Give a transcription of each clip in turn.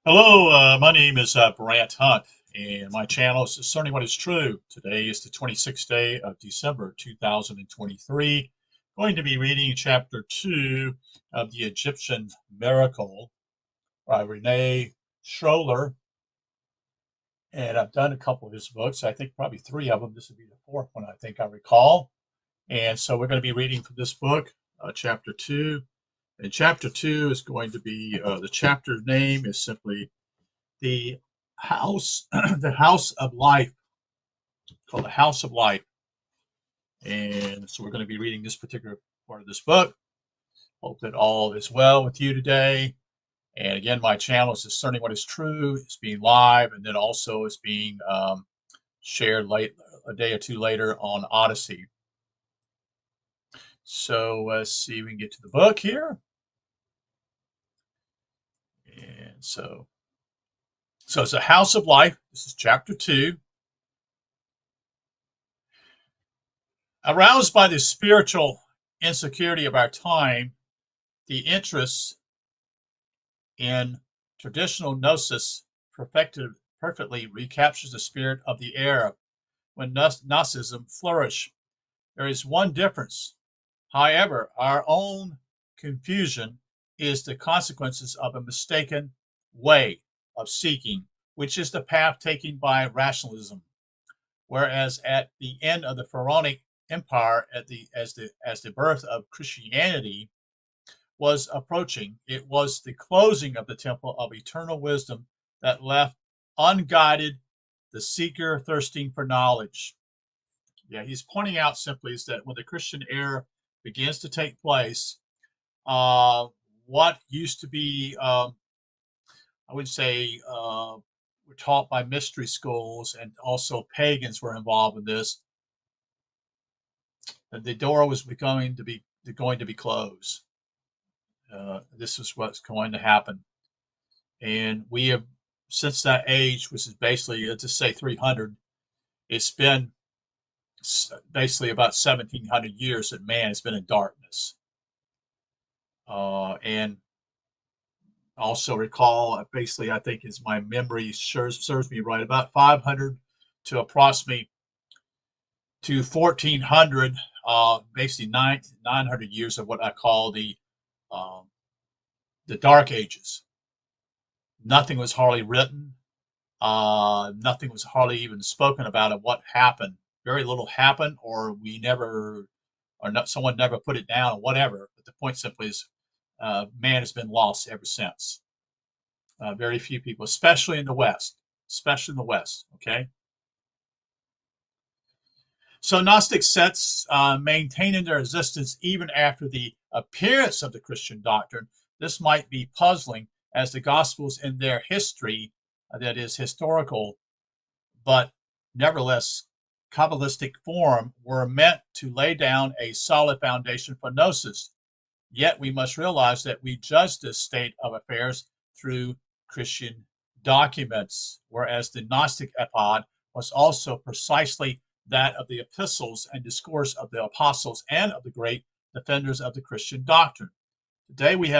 Hello, my name is Brant Hunt, and my channel is Discerning What is True. Today is the 26th day of December 2023. Going to be reading chapter 2 of The Egyptian Miracle by Rene Schwaller. And I've done a couple of his books. I think probably three of them. This would be the fourth one, I think I recall. And so we're going to be reading from this book, chapter 2. And chapter 2 is going to be the chapter name is simply the house, the house of life, called the House of Life. And so we're going to be reading this particular part of this book. Hope that all is well with you today. And again, my channel is Discerning What is True. It's being live, and then also it's being shared late a day or two later on Odyssey. So let's see if we can get to the book here. And so it's a House of Life. This is chapter 2. Aroused by the spiritual insecurity of our time, the interest in traditional gnosis perfectly recaptures the spirit of the era when Gnosticism flourished. There is one difference. However, our own confusion is the consequences of a mistaken way of seeking, which is the path taken by rationalism. Whereas at the end of the Pharaonic Empire, as the birth of Christianity was approaching, it was the closing of the temple of eternal wisdom that left unguided the seeker thirsting for knowledge. Yeah, he's pointing out simply is that when the Christian era begins to take place, what used to be, I would say, were taught by mystery schools, and also pagans were involved in this. The door was going to be closed. This is what's going to happen. And we have, since that age, which is basically, let's just say 300, it's been basically about 1700 years that man has been in darkness. And also recall, basically, I think as my memory serves me right, about 500 to approximately to 1400, basically 900 years of what I call the Dark Ages. Nothing was hardly written. Nothing was hardly even spoken about of what happened. Very little happened, or we never, or not, someone never put it down, or whatever. But the point simply is, man has been lost ever since. Very few people, especially in the West, Okay, so Gnostic sects maintaining their existence even after the appearance of the Christian doctrine. This might be puzzling, as the Gospels in their history, that is historical, but nevertheless Kabbalistic form, were meant to lay down a solid foundation for Gnosis. Yet we must realize that we judge this state of affairs through Christian documents, whereas the Gnostic epoch was also precisely that of the epistles and discourse of the apostles and of the great defenders of the Christian doctrine. Today we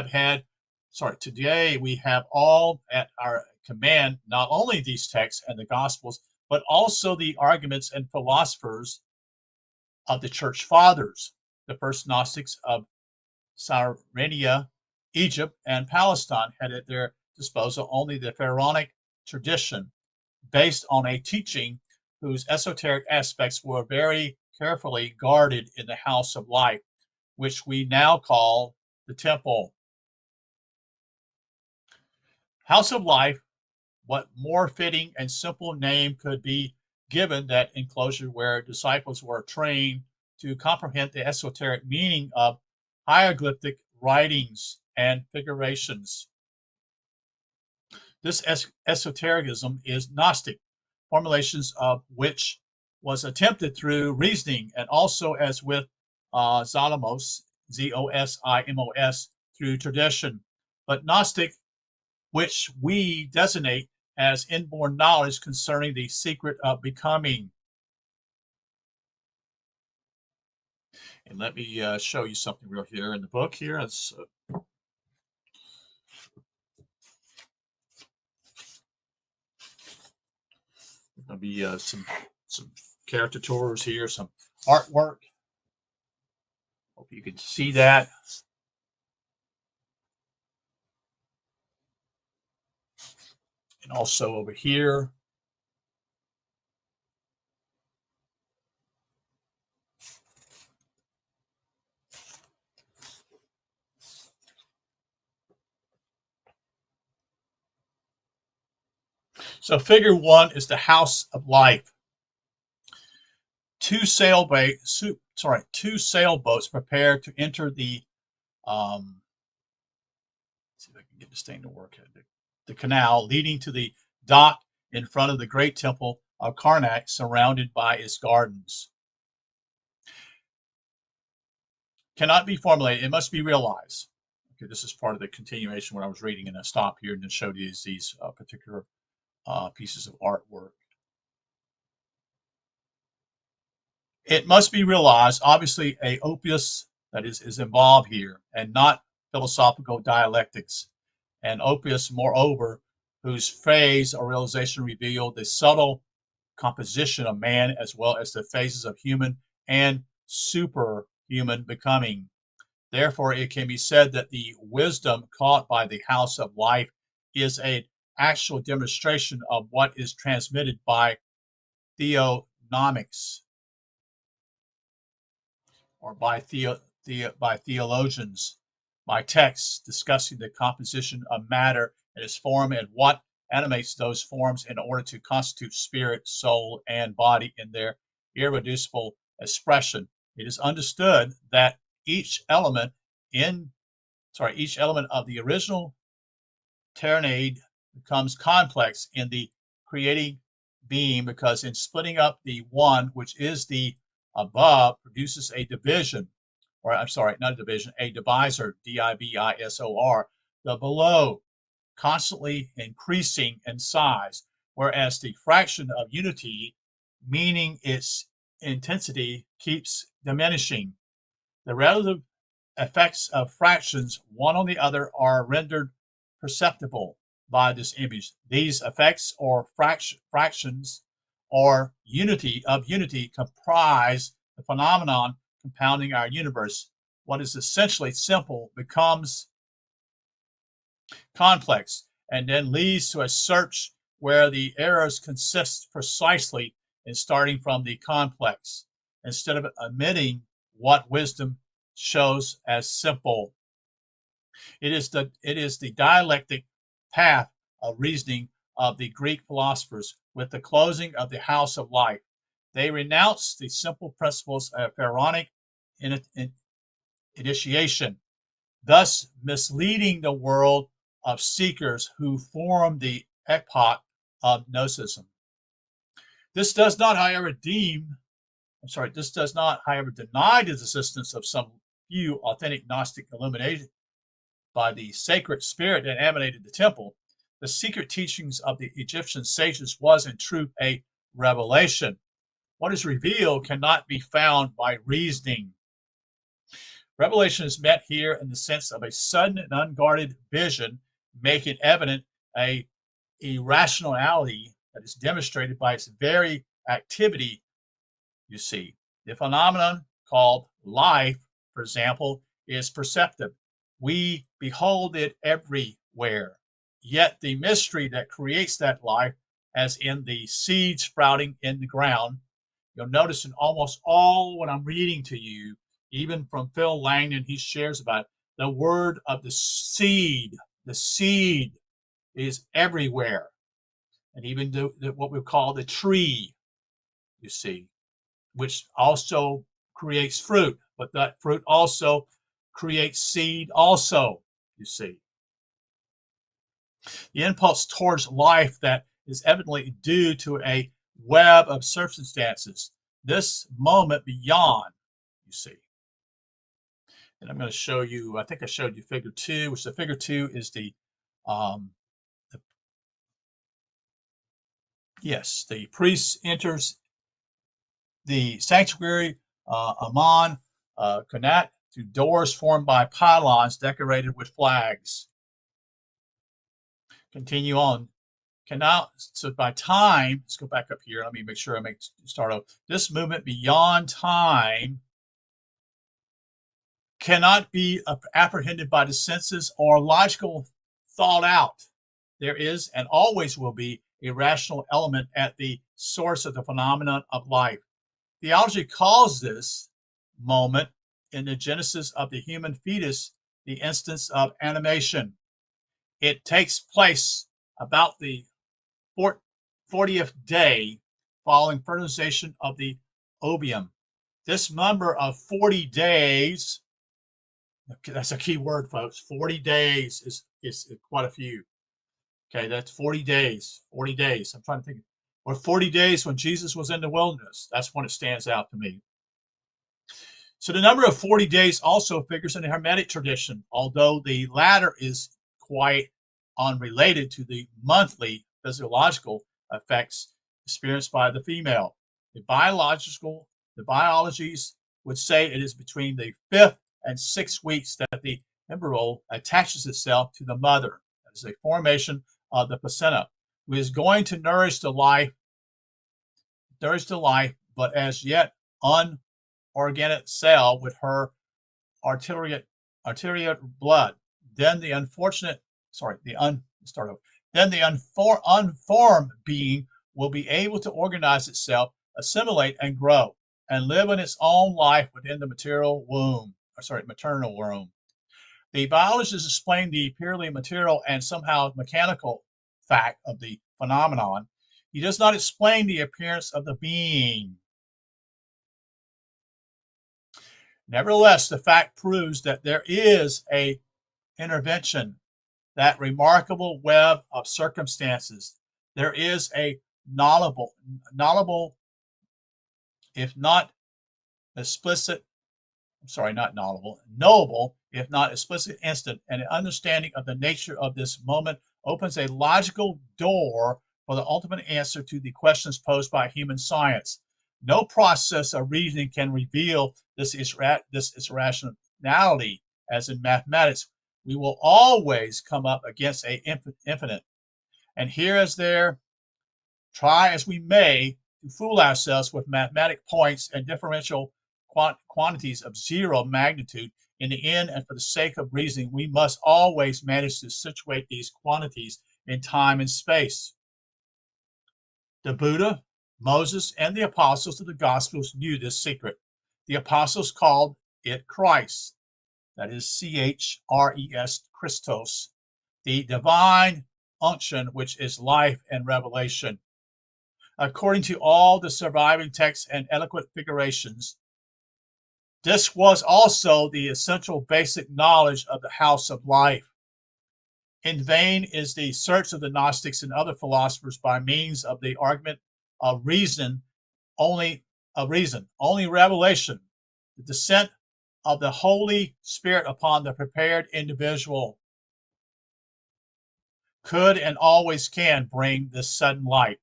have all at our command not only these texts and the Gospels, but also the arguments and philosophers of the Church Fathers, the first Gnostics of Cyrenia, Egypt, and Palestine had at their disposal only the Pharaonic tradition, based on a teaching whose esoteric aspects were very carefully guarded in the House of Life, which we now call the Temple. House of Life, what more fitting and simple name could be given that enclosure where disciples were trained to comprehend the esoteric meaning of hieroglyphic writings and figurations. This esotericism is Gnostic, formulations of which was attempted through reasoning, and also, as with Zosimos, Zosimos, through tradition. But Gnostic, which we designate as inborn knowledge concerning the secret of becoming. And let me show you something real here in the book here. There'll be some caricatures here, some artwork. Hope you can see that. And also over here. So figure 1 is the house of life. Two sailboats prepare to enter the let's see if I can get this thing to work. The canal leading to the dock in front of the great temple of Karnak, surrounded by its gardens. Cannot be formulated, it must be realized. Okay, this is part of the continuation when I was reading, and I stopped here and then showed you these particular pieces of artwork. It must be realized, obviously, a opus that is involved here, and not philosophical dialectics. And opus, moreover, whose phase or realization revealed the subtle composition of man as well as the phases of human and superhuman becoming. Therefore, it can be said that the wisdom caught by the house of life is an actual demonstration of what is transmitted by theonomics, or by theologians, by texts discussing the composition of matter and its form and what animates those forms in order to constitute spirit, soul, and body in their irreducible expression. It is understood that each element of the original teranide becomes complex in the creating being, because in splitting up the one, which is the above, produces a division, or I'm sorry, not a division, a divisor, divisor, the below, constantly increasing in size, whereas the fraction of unity, meaning its intensity, keeps diminishing. The relative effects of fractions, one on the other, are rendered perceptible by this image. These effects or fractions or unity comprise the phenomenon compounding our universe. What is essentially simple becomes complex, and then leads to a search where the errors consist precisely in starting from the complex, instead of omitting what wisdom shows as simple. It is the dialectic path of reasoning of the Greek philosophers. With the closing of the house of life, they renounce the simple principles of pharaonic initiation, thus misleading the world of seekers who form the epoch of Gnosticism. This does not, however, deny the existence of some few authentic Gnostic illumination by the sacred spirit that animated the temple. The secret teachings of the Egyptian sages was in truth a revelation. What is revealed cannot be found by reasoning. Revelation is meant here in the sense of a sudden and unguarded vision, making evident a irrationality that is demonstrated by its very activity. You see, the phenomenon called life, for example, is perceptive. We behold it everywhere. Yet the mystery that creates that life, as in the seed sprouting in the ground, you'll notice in almost all what I'm reading to you, even from Phil Langdon, he shares about it, the word of the seed is everywhere. And even what we call the tree, you see, which also creates fruit, but that fruit also creates seed also, you see. The impulse towards life that is evidently due to a web of circumstances, this moment beyond, you see. And I'm going to show you, I think I showed you figure 2, which the figure 2 is the priest enters the sanctuary, Amon, Kanat, through doors formed by pylons decorated with flags. Continue on. So by time, let's go back up here. Let me make sure I start over. This movement beyond time cannot be apprehended by the senses or logical thought out. There is and always will be a rational element at the source of the phenomenon of life. Theology calls this moment in the genesis of the human fetus the instance of animation. It takes place about the 40th day following fertilization of the ovum. This number of 40 days, that's a key word, folks. 40 days is quite a few. Okay, that's 40 days. 40 days. I'm trying to think. Or 40 days when Jesus was in the wilderness. That's when it stands out to me. So the number of 40 days also figures in the Hermetic tradition, although the latter is quite unrelated to the monthly physiological effects experienced by the female. The biologies would say it is between the 5th and 6th weeks that the embryo attaches itself to the mother. That is a formation of the placenta, who is going to nourish the life, but as yet unorganic cell with her arterial blood. Then the unformed being will be able to organize itself, assimilate, and grow, and live in its own life within the maternal womb. The biologist explained the purely material and somehow mechanical fact of the phenomenon. He does not explain the appearance of the being. Nevertheless, the fact proves that there is a intervention, that remarkable web of circumstances. There is a knowable, if not explicit, knowable, if not explicit instant, and an understanding of the nature of this moment opens a logical door for the ultimate answer to the questions posed by human science. No process of reasoning can reveal this irrationality, as in mathematics. We will always come up against an infinite. And here as there, try as we may to fool ourselves with mathematic points and differential quantities of zero magnitude, in the end, and for the sake of reasoning, we must always manage to situate these quantities in time and space. The Buddha, Moses, and the apostles of the Gospels knew this secret. The apostles called it Christ, that is C-H-R-E-S, Christos, the divine unction, which is life and revelation. According to all the surviving texts and eloquent figurations, this was also the essential basic knowledge of the house of life. In vain is the search of the Gnostics and other philosophers by means of the argument of reason, only revelation, the descent of the Holy Spirit upon the prepared individual could and always can bring this sudden light.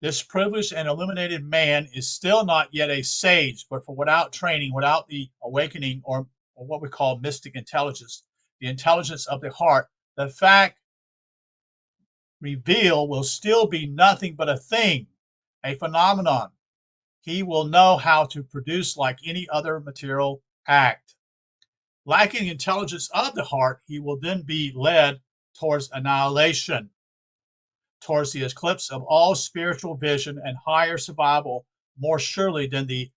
This privileged and illuminated man is still not yet a sage, but for without training, without the awakening or what we call mystic intelligence, the intelligence of the heart, the fact revealed will still be nothing but a thing, a phenomenon. He will know how to produce like any other material act. Lacking intelligence of the heart, he will then be led towards annihilation, towards the eclipse of all spiritual vision and higher survival more surely than the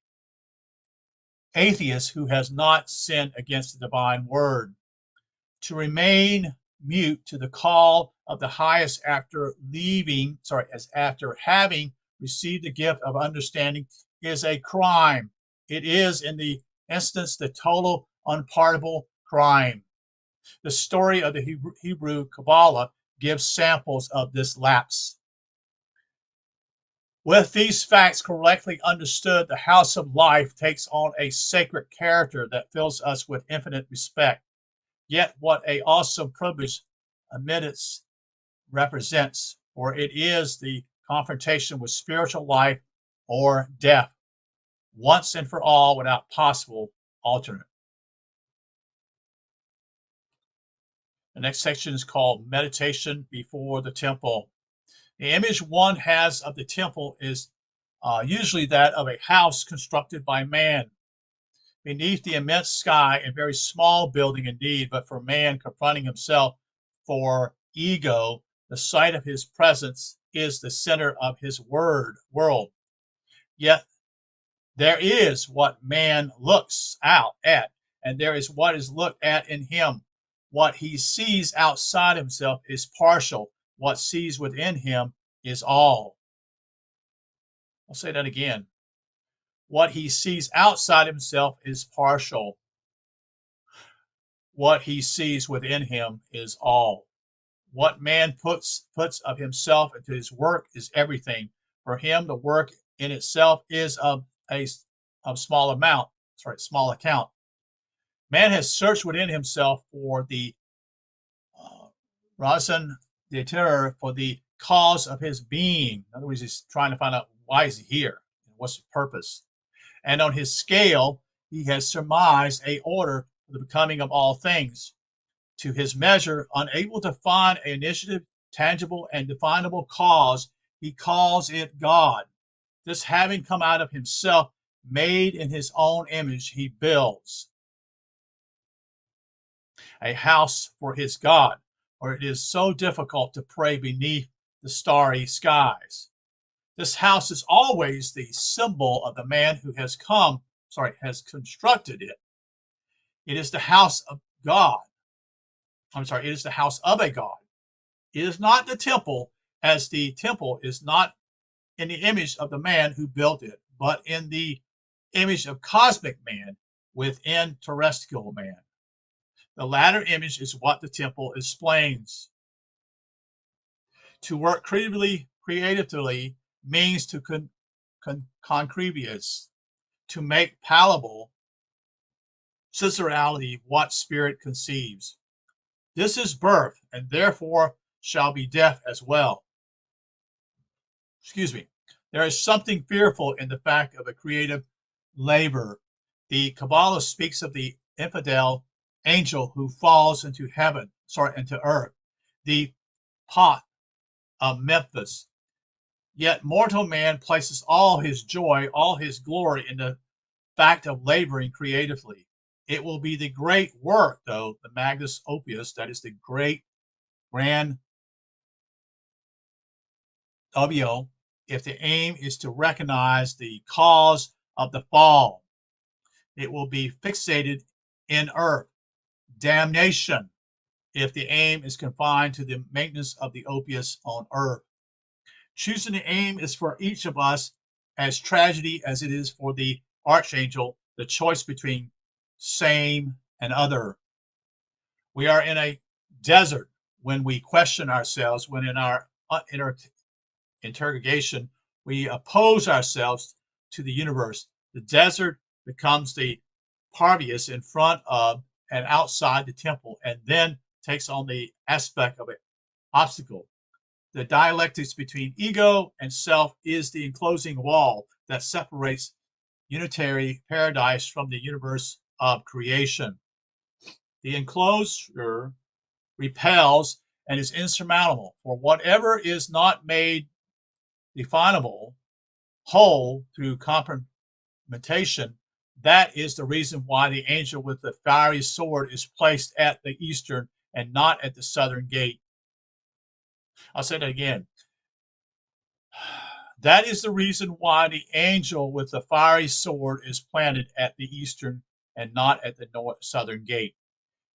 atheist who has not sinned against the divine word. To remain mute to the call of the highest after having received the gift of understanding is a crime. It is, in the instance, the total unpardonable crime. The story of the Hebrew Kabbalah gives samples of this lapse. With these facts correctly understood, the house of life takes on a sacred character that fills us with infinite respect. Yet what a awesome privilege admittance represents, for it is the confrontation with spiritual life or death, once and for all, without possible alternate. The next section is called Meditation Before the Temple. The image one has of the temple is usually that of a house constructed by man beneath the immense sky, a very small building indeed, but for man confronting himself for ego, the sight of his presence is the center of his world. Yet there is what man looks out at, and there is what is looked at in him. What he sees outside himself is partial. What sees within him is all. I'll say that again. What he sees outside himself is partial. What he sees within him is all. What man puts of himself into his work is everything. For him, the work in itself is of small account. Man has searched within himself for the raison d'etre, for the cause of his being. In other words, he's trying to find out why is he here, what's his purpose. And on his scale, he has surmised a order for the becoming of all things. To his measure, unable to find an initiative, tangible, and definable cause, he calls it God. This having come out of himself, made in his own image, he builds a house for his God, or it is so difficult to pray beneath the starry skies. This house is always the symbol of the man who has constructed it. It is the house of God. It is the house of a God. It is not the temple, as the temple is not in the image of the man who built it, but in the image of cosmic man within terrestrial man. The latter image is what the temple explains. To work creatively means to concrevious, to make palatable sensoriality what spirit conceives. This is birth, and therefore shall be death as well. There is something fearful in the fact of a creative labor. The Kabbalah speaks of the infidel angel who falls into earth, the pot of Memphis. Yet mortal man places all his joy, all his glory in the fact of laboring creatively. It will be the great work, though, the magnus opus, that is the great grand WO, if the aim is to recognize the cause of the fall. It will be fixated in earth. Damnation, if the aim is confined to the maintenance of the opus on earth. Choosing the aim is for each of us as tragedy as it is for the archangel, the choice between same and other. We are in a desert when we question ourselves, when in our interrogation we oppose ourselves to the universe. The desert becomes the parvius in front of and outside the temple, and then takes on the aspect of an obstacle. The dialectics between ego and self is the enclosing wall that separates unitary paradise from the universe of creation. The enclosure repels and is insurmountable, for whatever is not made definable whole through complementation, that is the reason why the angel with the fiery sword is placed at the eastern and not at the southern gate. I'll say that again. That is the reason why the angel with the fiery sword is planted at the eastern and not at the southern gate.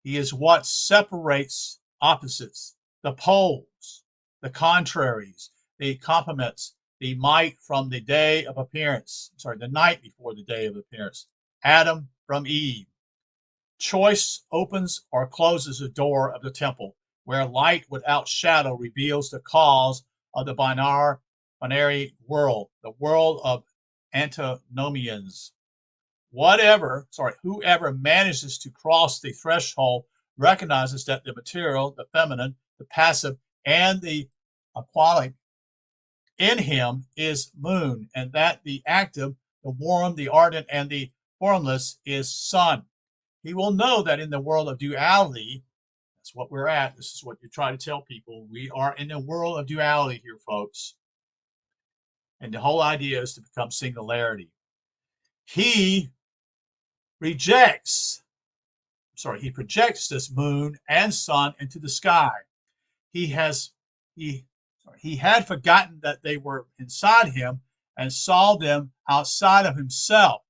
He is what separates opposites, the poles, the contraries, the complements, the might from the day of appearance, the night before the day of appearance, Adam from Eve. Choice opens or closes the door of the temple, where light without shadow reveals the cause of the binary world, the world of antinomians. Whoever manages to cross the threshold recognizes that the material, the feminine, the passive, and the aquatic in him is moon, and that the active, the warm, the ardent, and the formless is sun. He will know that in the world of duality, That's what we're at. This is what you try to tell people. We are in a world of duality here, folks. And the whole idea is to become singularity. He he projects this moon and sun into the sky. He had forgotten that they were inside him and saw them outside of himself.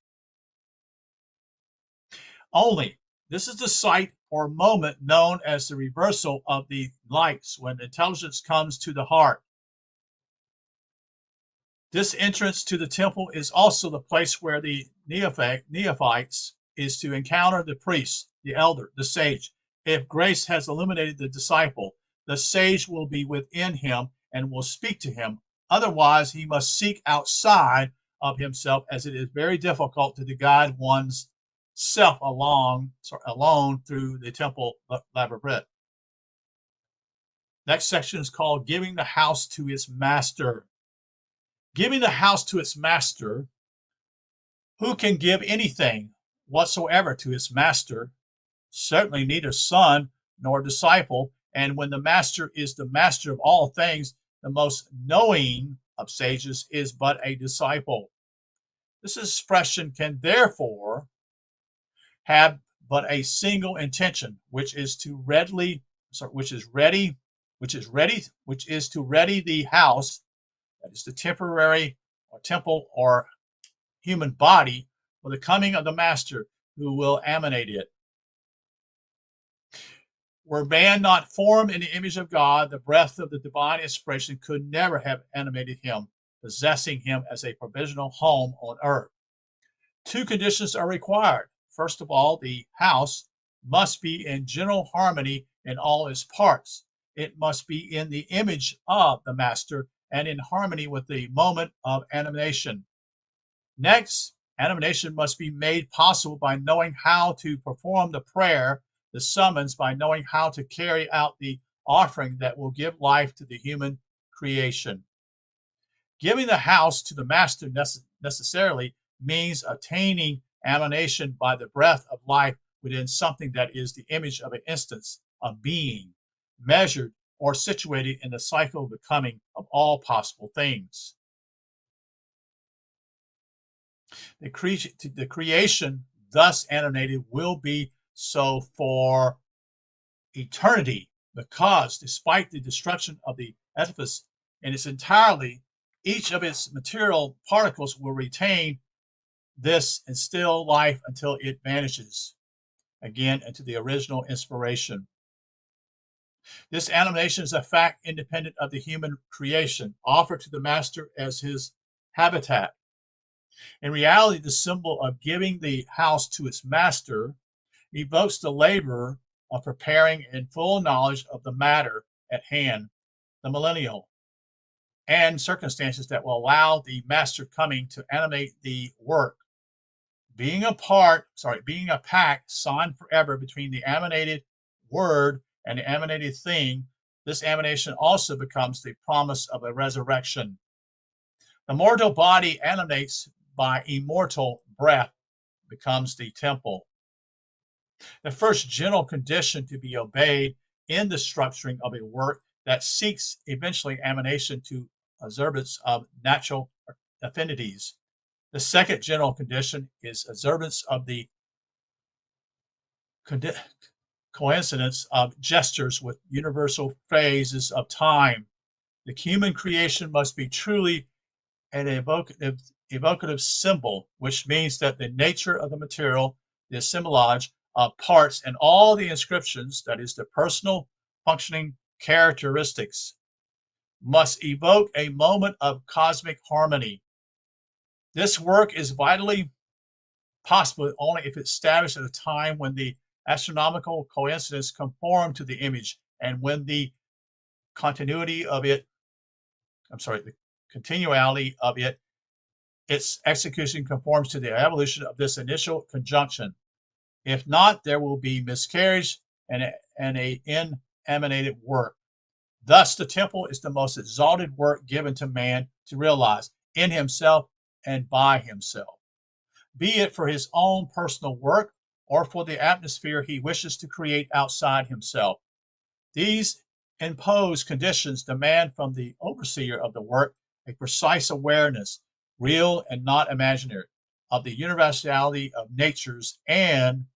Only, this is the sight or moment known as the reversal of the lights when intelligence comes to the heart. This entrance to the temple is also the place where the neophytes is to encounter the priest, the elder, the sage. If grace has illuminated the disciple, the sage will be within him and will speak to him. Otherwise, he must seek outside of himself, as it is very difficult to guide one's self alone through the temple labyrinth. Next section is called Giving the House to Its Master. Giving the house to its master. Who can give anything whatsoever to its master? Certainly neither son nor disciple. And when the master is the master of all things, the most knowing of sages is but a disciple. This expression can therefore have but a single intention, which is to ready the house, that is the temporary or temple or human body, for the coming of the master who will animate it. Were man not formed in the image of God, the breath of the divine inspiration could never have animated him, possessing him as a provisional home on earth. Two conditions are required. First of all, the house must be in general harmony in all its parts. It must be in the image of the master and in harmony with the moment of animation. Next, animation must be made possible by knowing how to perform the prayer, the summons by knowing how to carry out the offering that will give life to the human creation. Giving the house to the master necessarily means attaining animation by the breath of life within something that is the image of an instance of being, measured or situated in the cycle of becoming of all possible things. The creation thus animated will be so for eternity, because despite the destruction of the edifice in its entirety, each of its material particles will retain this and still life until it vanishes again into the original inspiration. This animation is a fact independent of the human creation, offered to the master as his habitat. In reality, the symbol of giving the house to its master evokes the labor of preparing in full knowledge of the matter at hand, the millennial, and circumstances that will allow the master coming to animate the work. Being a pact signed forever between the emanated word and the emanated thing, this emanation also becomes the promise of a resurrection. The mortal body animates by immortal breath, becomes the temple. The first general condition to be obeyed in the structuring of a work that seeks eventually emanation to observance of natural affinities. The second general condition is observance of the coincidence of gestures with universal phases of time. The human creation must be truly an evocative symbol, which means that the nature of the material, the assemblage of parts, and all the inscriptions, that is, the personal functioning characteristics, must evoke a moment of cosmic harmony. This work is vitally possible only if it's established at a time when the astronomical coincidence conform to the image and when the continuality of it, its execution conforms to the evolution of this initial conjunction. If not, there will be miscarriage and an inanimated work. Thus, the temple is the most exalted work given to man to realize in himself and by himself, be it for his own personal work or for the atmosphere he wishes to create outside himself. These imposed conditions demand from the overseer of the work a precise awareness, real and not imaginary, of the universality of natures and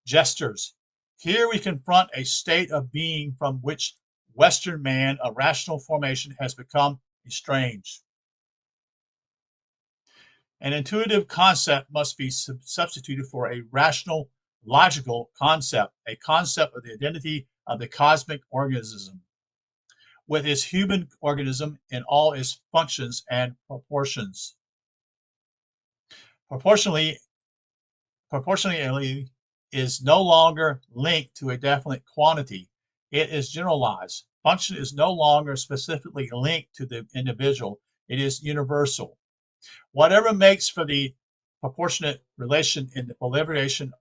gestures. Here we confront a state of being from which Western man of rational formation has become estranged. An intuitive concept must be substituted for a rational, logical concept, a concept of the identity of the cosmic organism, with its human organism in all its functions and proportions. Proportionally is no longer linked to a definite quantity. It is generalized. Function is no longer specifically linked to the individual. It is universal. Whatever makes for the proportionate relation in the proliferation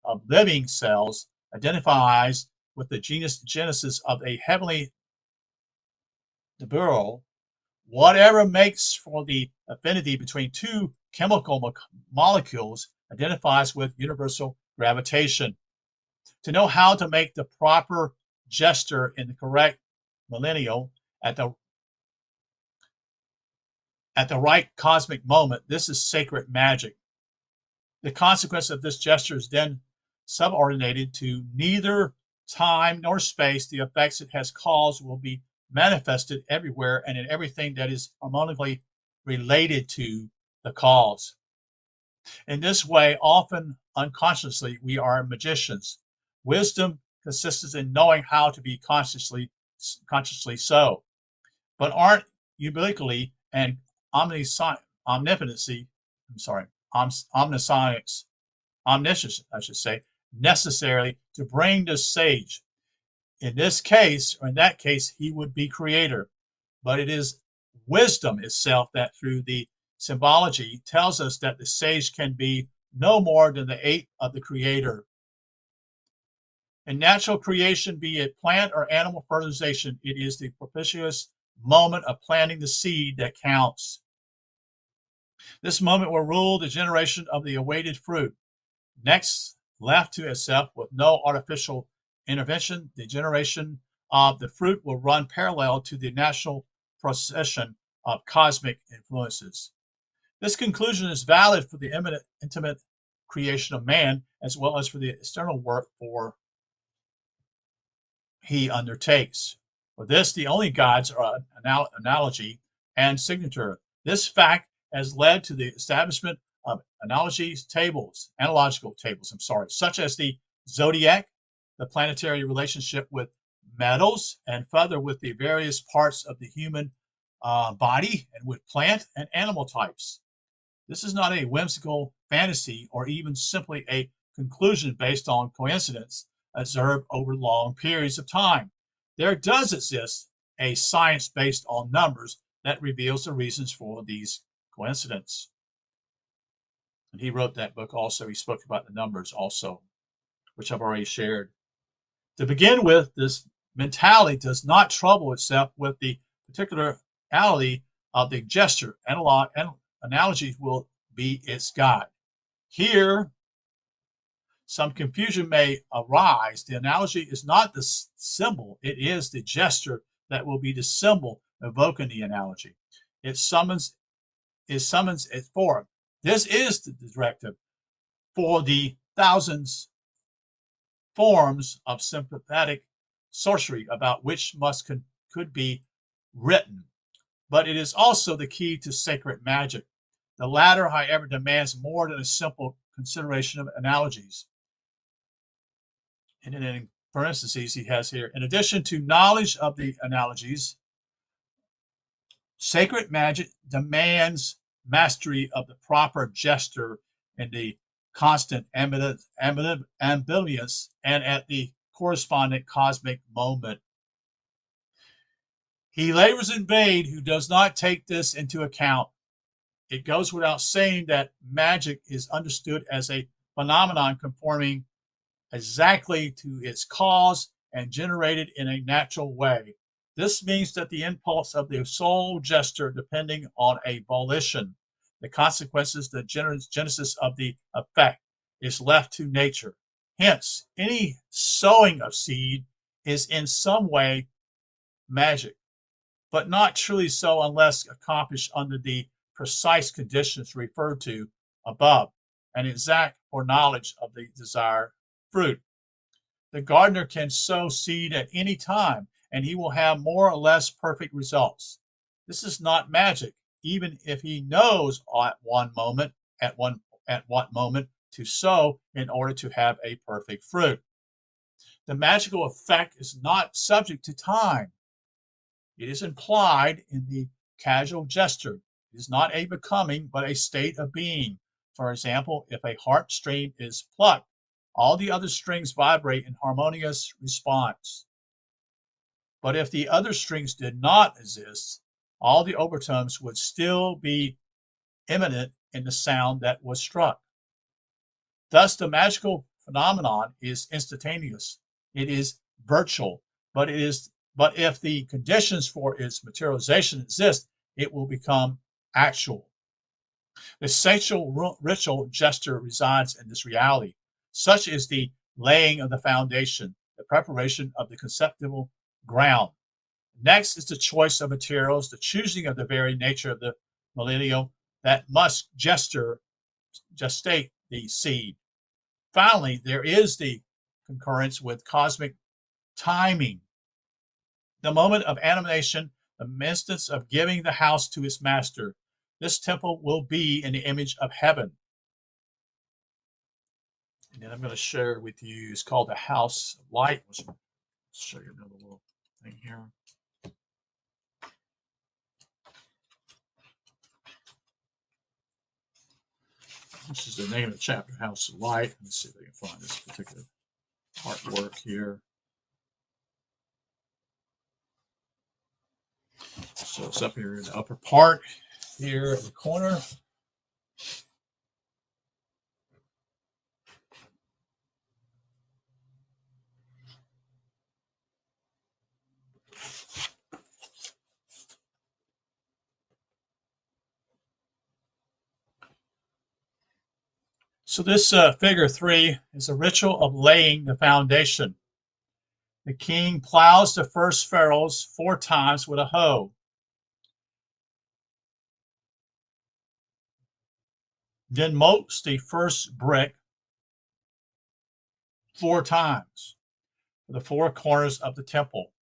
of living cells identifies with the genesis of a heavenly nebula. Whatever makes for the affinity between two chemical molecules identifies with universal gravitation. To know how to make the proper gesture in the correct millennial at the right cosmic moment, this is sacred magic. The consequence of this gesture is then subordinated to neither time nor space. The effects it has caused will be manifested everywhere and in everything that is harmonically related to the cause. In this way, often unconsciously, we are magicians. Wisdom consists in knowing how to be consciously so, but aren't ubiquity and omniscience, omniscience, I should say, necessarily to bring the sage. In this case, or in that case, he would be creator. But it is wisdom itself that through the symbology tells us that the sage can be no more than the ape of the creator. In natural creation, be it plant or animal fertilization, it is the propitious moment of planting the seed that counts. This moment will rule the generation of the awaited fruit. Next, left to itself with no artificial intervention, the generation of the fruit will run parallel to the natural procession of cosmic influences. This conclusion is valid for the intimate creation of man, as well as for the external work he undertakes. For this, the only gods are analogy and signature. This fact has led to the establishment of analogical tables, such as the zodiac, the planetary relationship with metals, and further with the various parts of the human body and with plant and animal types. This is not a whimsical fantasy or even simply a conclusion based on coincidence observed over long periods of time. There does exist a science based on numbers that reveals the reasons for these coincidences. And he wrote that book also. He spoke about the numbers also, which I've already shared. To begin with, this mentality does not trouble itself with the particularity of the gesture. Analogies will be its guide. Here, some confusion may arise. The analogy is not the symbol, it is the gesture that will be the symbol evoking the analogy. It summons it forth. This is the directive for the thousands forms of sympathetic sorcery about which could be written. But it is also the key to sacred magic. The latter, however, demands more than a simple consideration of analogies. And then in parentheses, he has here, in addition to knowledge of the analogies, sacred magic demands mastery of the proper gesture and the constant ambivalence and at the corresponding cosmic moment. He labors in vain who does not take this into account. It goes without saying that magic is understood as a phenomenon conforming exactly to its cause and generated in a natural way. This means that the impulse of the soul gesture depending on a volition. The consequences, the genesis of the effect is left to nature. Hence, any sowing of seed is in some way magic, but not truly so unless accomplished under the precise conditions referred to above, an exact foreknowledge of the desired fruit. The gardener can sow seed at any time, and he will have more or less perfect results. This is not magic, even if he knows at what moment to sow in order to have a perfect fruit. The magical effect is not subject to time. It is implied in the casual gesture. It is not a becoming, but a state of being. For example, if a harp string is plucked, all the other strings vibrate in harmonious response. But if the other strings did not exist, all the overtones would still be imminent in the sound that was struck. Thus, the magical phenomenon is instantaneous. It is virtual, but if the conditions for its materialization exist, it will become actual. The essential ritual gesture resides in this reality. Such is the laying of the foundation, the preparation of the conceptual ground. Next is the choice of materials, the choosing of the very nature of the millennial that must gestate the seed. Finally, there is the concurrence with cosmic timing, the moment of animation, the instance of giving the house to its master. This temple will be in the image of heaven. And then I'm going to share with you, it's called the House of Light. Let's show you another little thing here. This is the name of the chapter, House of Light. Let's see if I can find this particular artwork here. So it's up here in the upper part, here in the corner. So this figure 3 is a ritual of laying the foundation. The king plows the first furrows 4 times with a hoe. Then molds the first brick 4 times for the 4 corners of the temple.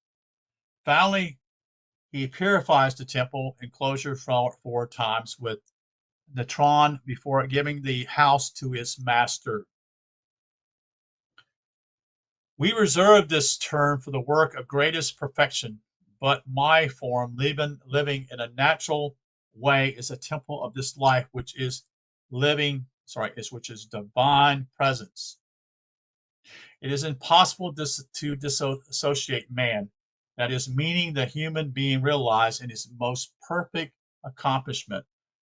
Finally, he purifies the temple enclosure 4 times with natron before giving the house to its master. We reserve this term for the work of greatest perfection, but my form, living in a natural way, is a temple of this life, which is divine presence. It is impossible to disassociate man, that is, meaning the human being realized in his most perfect accomplishment,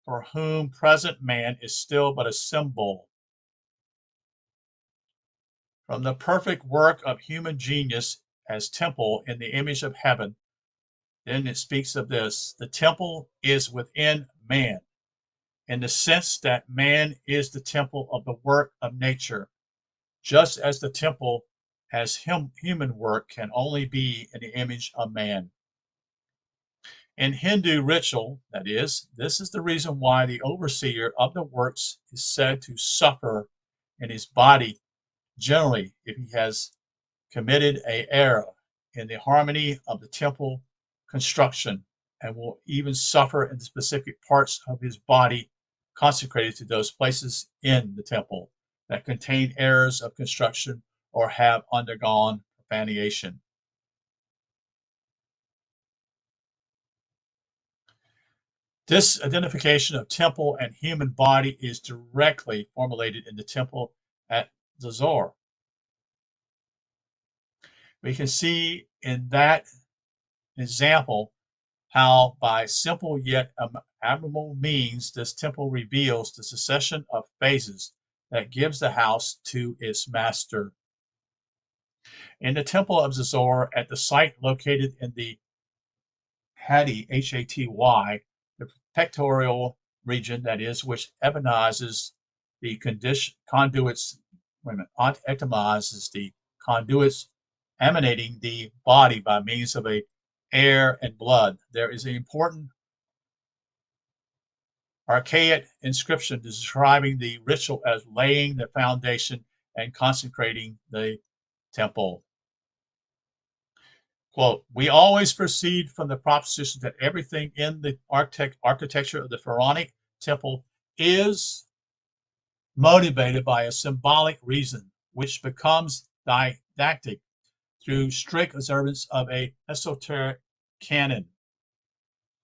for whom present man is still but a symbol. From the perfect work of human genius as temple in the image of heaven, then it speaks of this: the temple is within man, in the sense that man is the temple of the work of nature, just as the temple as human work can only be in the image of man. In Hindu ritual, that is, this is the reason why the overseer of the works is said to suffer in his body generally if he has committed an error in the harmony of the temple construction, and will even suffer in the specific parts of his body consecrated to those places in the temple that contain errors of construction or have undergone profanation. This identification of temple and human body is directly formulated in the temple at Zazor. We can see in that example how by simple yet admirable means this temple reveals the succession of phases that gives the house to its master. In the temple of Zazor, at the site located in the Haty, Haty, the pectoral region, that is, which epitomizes the conduits emanating the body by means of air and blood. There is an important archaic inscription describing the ritual as laying the foundation and consecrating the temple. Quote, we always proceed from the proposition that everything in the architecture of the Pharaonic temple is motivated by a symbolic reason, which becomes didactic through strict observance of a esoteric canon.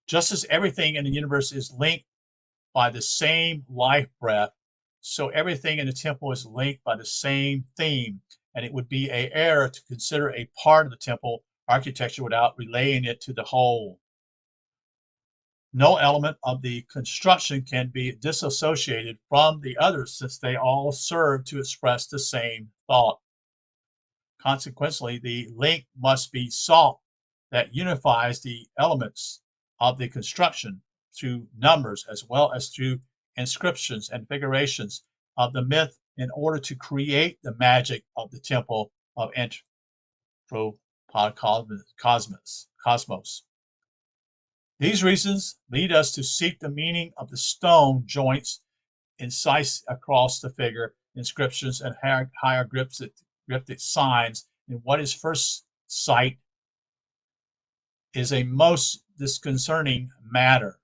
Just as everything in the universe is linked by the same life breath, so everything in the temple is linked by the same theme, and it would be an error to consider a part of the temple architecture without relaying it to the whole. No element of the construction can be disassociated from the others since they all serve to express the same thought. Consequently, the link must be sought that unifies the elements of the construction through numbers as well as through inscriptions and figurations of the myth in order to create the magic of the temple of cosmos. These reasons lead us to seek the meaning of the stone joints incised across the figure, inscriptions, and hieroglyphic signs in what is first sight is a most disconcerting matter.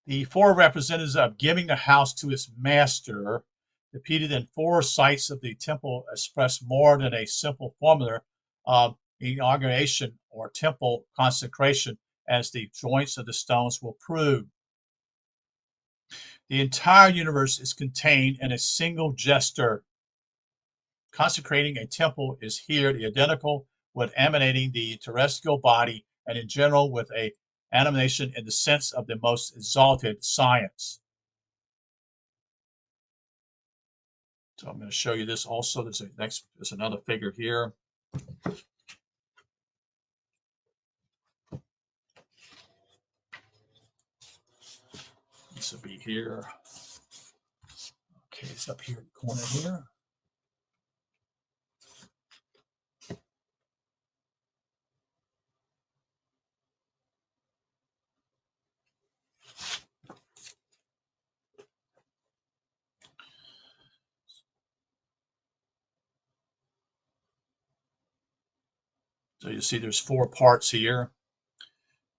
The four representatives of giving the house to its master, repeated in four sites of the temple, express more than a simple formula of inauguration or temple consecration, as the joints of the stones will prove. The entire universe is contained in a single gesture. Consecrating a temple is here the identical with emanating the terrestrial body, and in general with a animation in the sense of the most exalted science. So I'm going to show you this also. There's another figure here. This will be here. Okay, it's up here in the corner here. So you see there's four parts here.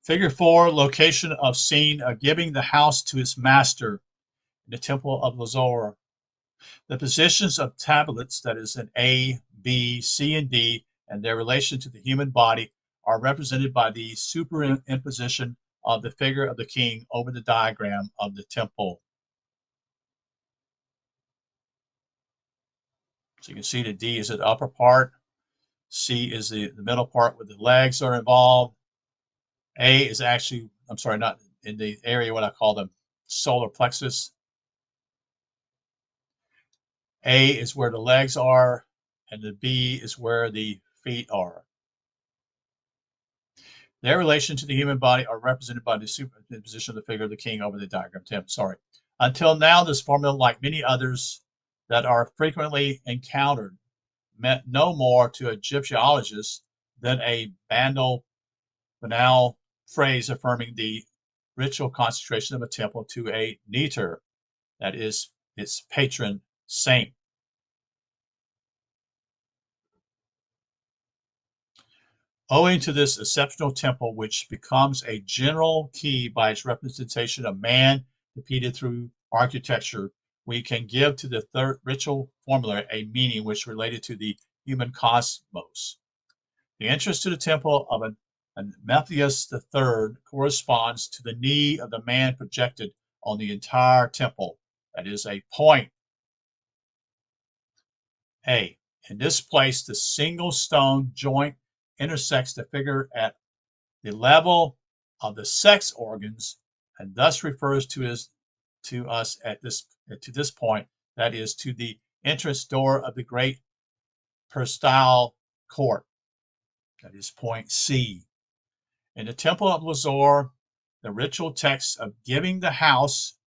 Figure 4, location of scene of giving the house to its master in the temple of Luxor. The positions of tablets, that is in A, B, C, and D, and their relation to the human body are represented by the superimposition of the figure of the king over the diagram of the temple. So you can see the D is the upper part, C is the middle part where the legs are involved. A is actually, I'm sorry, not in the area what I call the solar plexus. A is where the legs are, and the B is where the feet are. Their relation to the human body are represented by the superimposition of the figure of the king over the diagram. Sorry. Until now, this formula, like many others that are frequently encountered, meant no more to Egyptologists than a banal phrase affirming the ritual consecration of a temple to a neter, that is, its patron saint. Owing to this exceptional temple, which becomes a general key by its representation of man repeated through architecture, we can give to the third ritual formula a meaning which related to the human cosmos. The entrance to the temple of an Metheus III corresponds to the knee of the man projected on the entire temple. That is a point. A. In this place, the single stone joint intersects the figure at the level of the sex organs, and thus refers to us at this point, that is, to the entrance door of the great peristyle court. That is point C. In the temple of Luxor, the ritual text of giving the house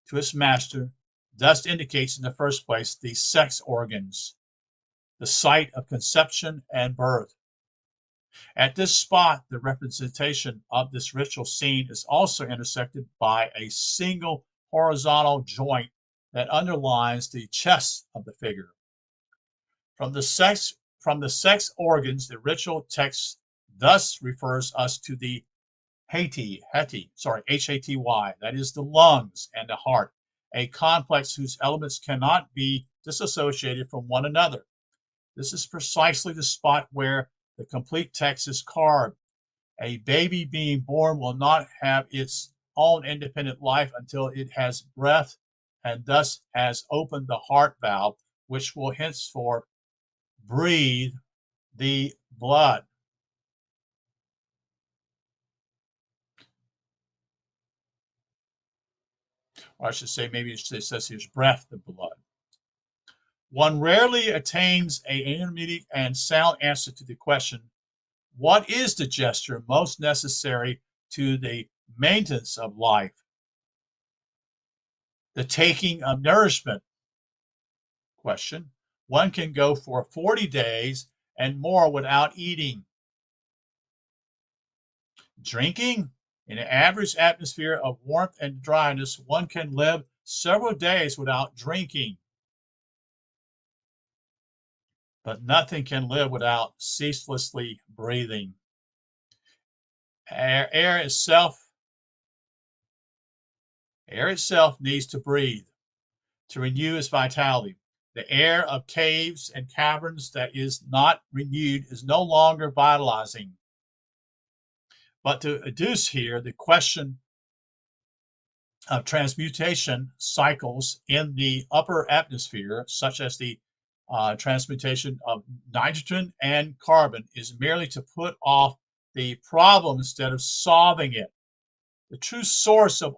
to its master thus indicates in the first place the sex organs. the site of conception and birth. At this spot, the representation of this ritual scene is also intersected by a single horizontal joint that underlines the chest of the figure. From the sex organs, the ritual text thus refers us to the Haty, H-A-T-Y, that is the lungs and the heart, a complex whose elements cannot be disassociated from one another. This is precisely the spot where the complete text is carved. A baby being born will not have its own independent life until it has breath and thus has opened the heart valve, which will henceforth breathe the blood. Or I should say, maybe it says here's breath, the blood. One rarely attains an intermediate and sound answer to the question, what is the gesture most necessary to the maintenance of life? The taking of nourishment? Question. One can go for 40 days and more without eating. Drinking? In an average atmosphere of warmth and dryness, one can live several days without drinking. But nothing can live without ceaselessly breathing. Air itself needs to breathe to renew its vitality. The air of caves and caverns that is not renewed is no longer vitalizing. But to adduce here the question of transmutation cycles in the upper atmosphere, such as the transmutation of nitrogen and carbon, is merely to put off the problem instead of solving it. The true source of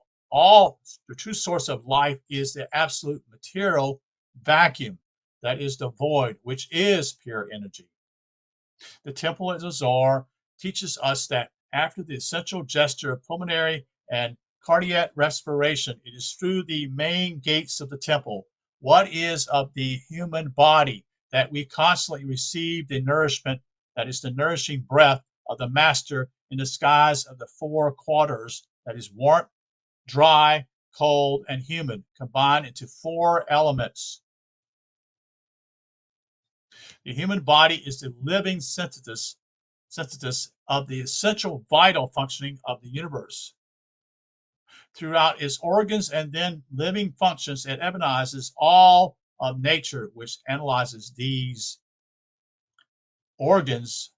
life is the absolute material vacuum, that is the void, which is pure energy. The temple at Azar teaches us that after the essential gesture of pulmonary and cardiac respiration, it is through the main gates of the temple, what is of the human body, that we constantly receive the nourishment, that is the nourishing breath of the Master in the skies of the four quarters, that is warmth, dry, cold, and humid, combined into four elements. The human body is the living synthesis of the essential vital functioning of the universe. Throughout its organs and then living functions, it epitomizes all of nature, which analyzes these organs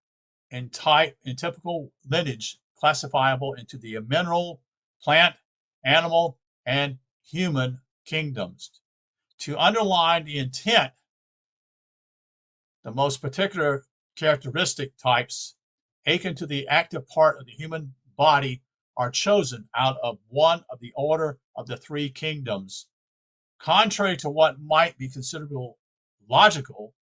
in typical lineage, classifiable into the mineral, plant, animal, and human kingdoms. To underline the intent, the most particular characteristic types akin to the active part of the human body are chosen out of one of the order of the three kingdoms. Contrary to what might be considered logical,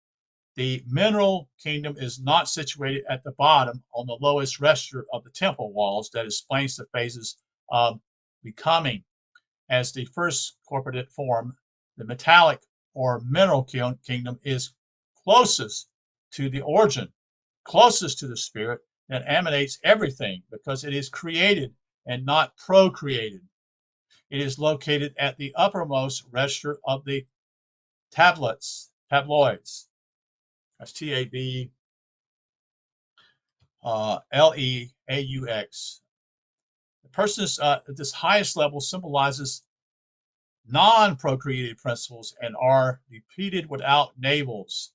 the mineral kingdom is not situated at the bottom on the lowest register of the temple walls. That explains the phases of becoming. As the first corporate form, the metallic or mineral kingdom is closest to the origin, closest to the spirit that emanates everything, because it is created and not procreated. It is located at the uppermost register of the tabloids. That's T-A-B L-E-A-U-X. The person at this highest level symbolizes non-procreated principles and are repeated without navels.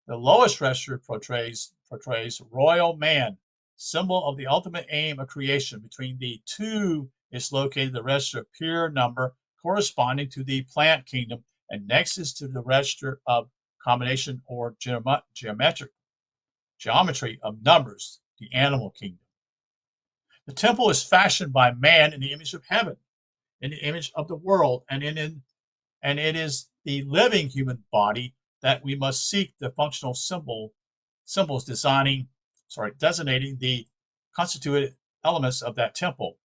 The lowest register portrays royal man, symbol of the ultimate aim of creation. Between the two is located the register of pure number, corresponding to the plant kingdom, and next is to the register of combination or geometry of numbers, the animal kingdom. The temple is fashioned by man in the image of heaven, in the image of the world, and it is the living human body that we must seek the functional symbols designating the constituted elements of that temple.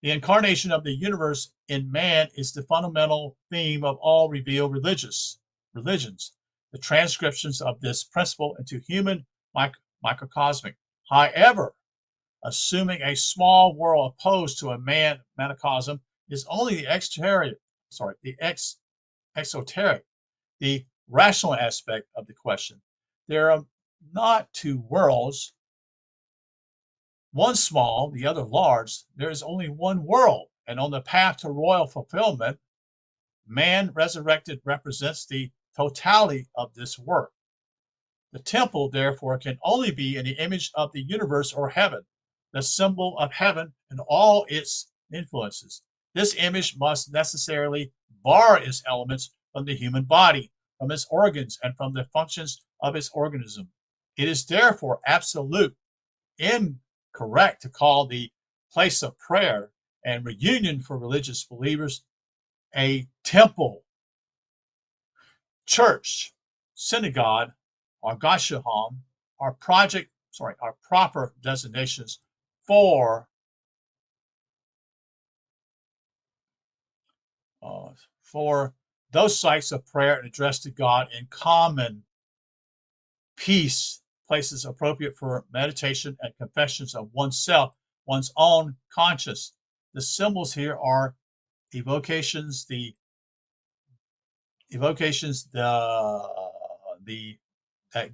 The incarnation of the universe in man is the fundamental theme of all revealed religions. the transcriptions of this principle into human microcosmic. However, assuming a small world opposed to a macrocosm is only the exoteric, the rational aspect of the question. There are not two worlds, one small, the other large. There is only one world, and on the path to royal fulfillment, man resurrected represents the totality of this work. The temple, therefore, can only be in the image of the universe or heaven, the symbol of heaven and all its influences. This image must necessarily borrow its elements from the human body, from its organs, and from the functions of its organism. It is therefore absolute incorrect to call the place of prayer and reunion for religious believers a temple, church, synagogue, or gashaham are proper designations for those sites of prayer and address to God in common peace, places appropriate for meditation and confessions of oneself, one's own conscience. The symbols here are evocations that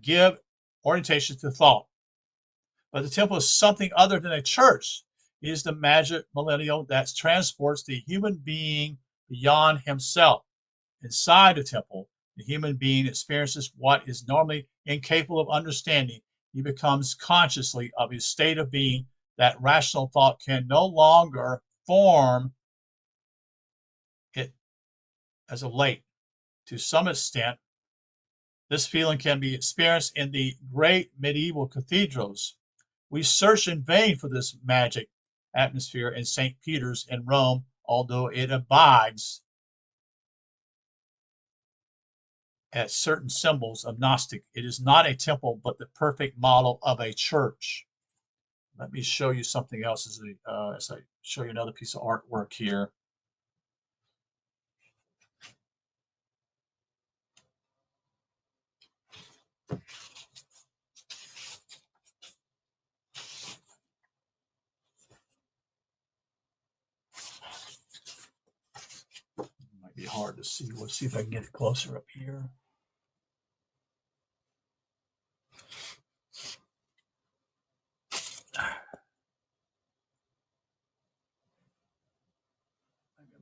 give orientation to thought. But the temple is something other than a church. It is the magic millennial that transports the human being beyond himself. Inside the temple, the human being experiences what is normally incapable of understanding. He becomes consciously of his state of being that rational thought can no longer form it as of late. To some extent, this feeling can be experienced in the great medieval cathedrals. We search in vain for this magic atmosphere in St. Peter's in Rome, although it abides at certain symbols of Gnostic. It is not a temple, but the perfect model of a church. Let me show you something else as I show you another piece of artwork here. Might be hard to see. Let's see if I can get it closer up here. I'm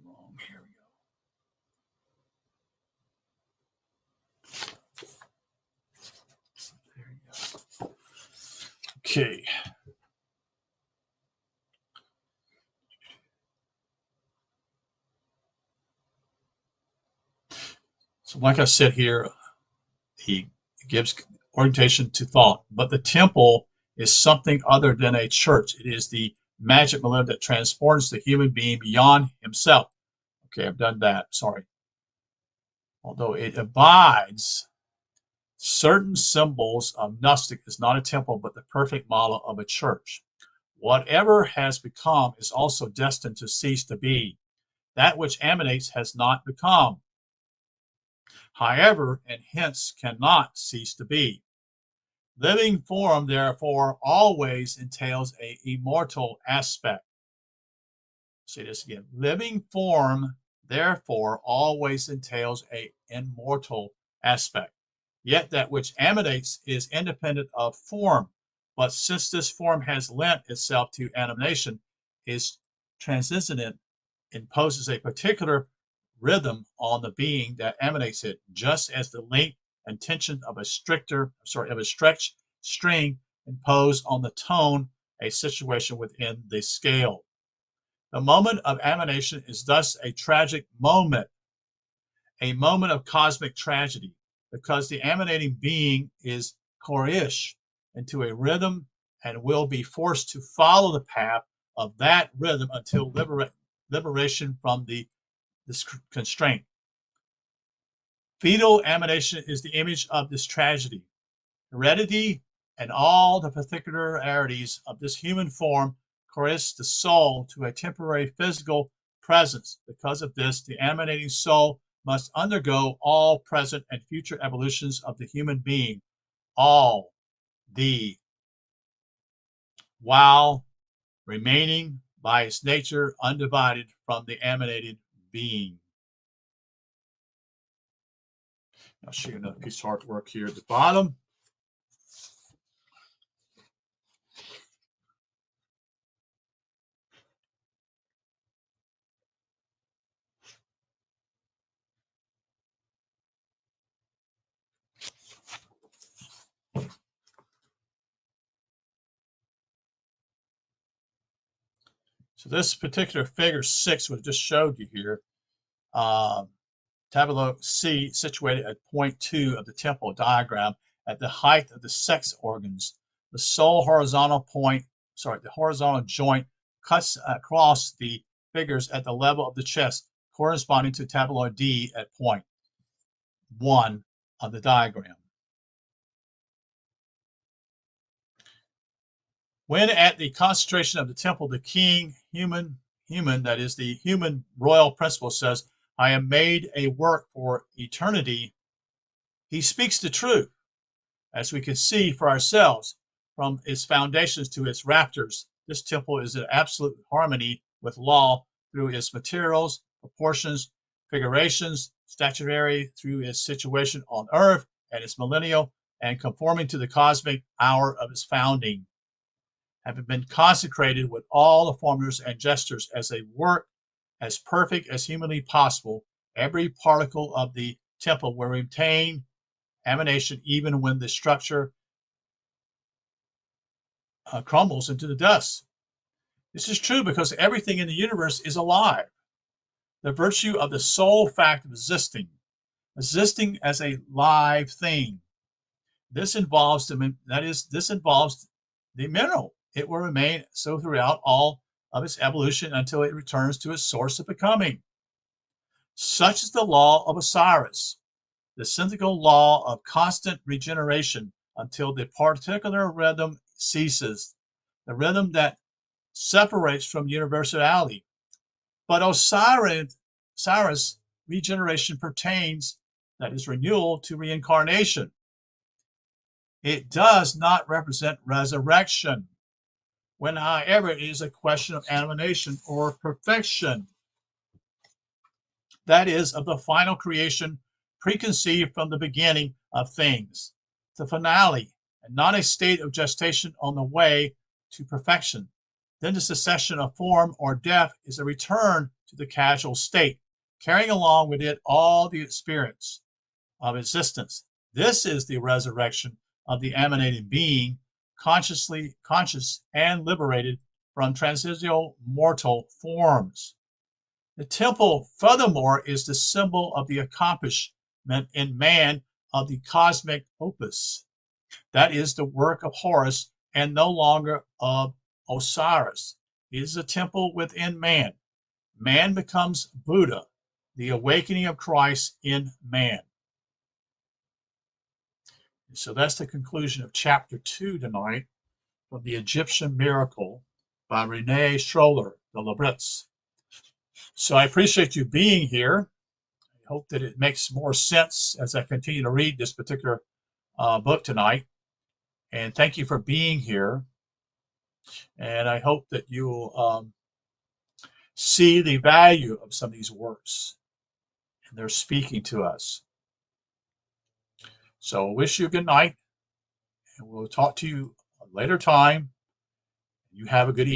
wrong. Here we go. There you go. Okay. So like I said here, he gives orientation to thought, but the temple is something other than a church. It is the magic millennium that transforms the human being beyond himself. Okay, I've done that. Sorry. Although it abides certain symbols of Gnostic is not a temple, but the perfect model of a church. Whatever has become is also destined to cease to be. That which emanates has not become. However, and hence cannot cease to be. Living form, therefore, always entails an immortal aspect. Say this again. Living form, therefore, always entails an immortal aspect. Yet that which emanates is independent of form. But since this form has lent itself to animation, is transcendent, imposes a particular rhythm on the being that emanates it, just as the length and tension of a stretched string impose on the tone a situation within the scale. The moment of emanation is thus a tragic moment, a moment of cosmic tragedy, because the emanating being is coerced into a rhythm and will be forced to follow the path of that rhythm until liberation from this constraint. Fetal emanation is the image of this tragedy. Heredity and all the particularities of this human form coerce the soul to a temporary physical presence. Because of this, the emanating soul must undergo all present and future evolutions of the human being, all the while remaining by its nature undivided from the emanated being. I'll show you another piece of artwork here at the bottom. So this particular figure 6, what I just showed you here, tableau C, situated at point 2 of the temple diagram at the height of the sex organs. The sole horizontal point, the horizontal joint cuts across the figures at the level of the chest, corresponding to tableau D at point 1 of the diagram. When at the concentration of the temple, the king, human, that is the human royal principle, says, I am made a work for eternity, he speaks the truth, as we can see for ourselves from its foundations to its rafters. This temple is in absolute harmony with law through its materials, proportions, figurations, statuary through its situation on earth and its millennial, and conforming to the cosmic hour of its founding. Having been consecrated with all the formulas and gestures as a work as perfect as humanly possible, every particle of the temple will retain emanation even when the structure crumbles into the dust. This is true because everything in the universe is alive. The virtue of the sole fact of existing as a live thing. This involves the mineral. It will remain so throughout all of its evolution until it returns to its source of becoming. Such is the law of Osiris, the cyclical law of constant regeneration until the particular rhythm ceases, the rhythm that separates from universality. But Osiris regeneration pertains, that is renewal, to reincarnation. It does not represent resurrection, when, however, it is a question of animation or perfection. That is, of the final creation preconceived from the beginning of things, the finale, and not a state of gestation on the way to perfection. Then the cessation of form or death is a return to the causal state, carrying along with it all the experience of existence. This is the resurrection of the emanating being, conscious and liberated from transitional mortal forms. The temple, furthermore, is the symbol of the accomplishment in man of the cosmic opus. That is the work of Horus and no longer of Osiris. It is a temple within man. Man becomes Buddha, the awakening of Christ in man. So that's the conclusion of chapter 2 tonight from The Egyptian Miracle by Rene Schwaller de Lubicz. So I appreciate you being here. I hope that it makes more sense as I continue to read this particular book tonight. And thank you for being here. And I hope that you will see the value of some of these works. And they're speaking to us. So I wish you a good night. And we'll talk to you a later time. You have a good evening.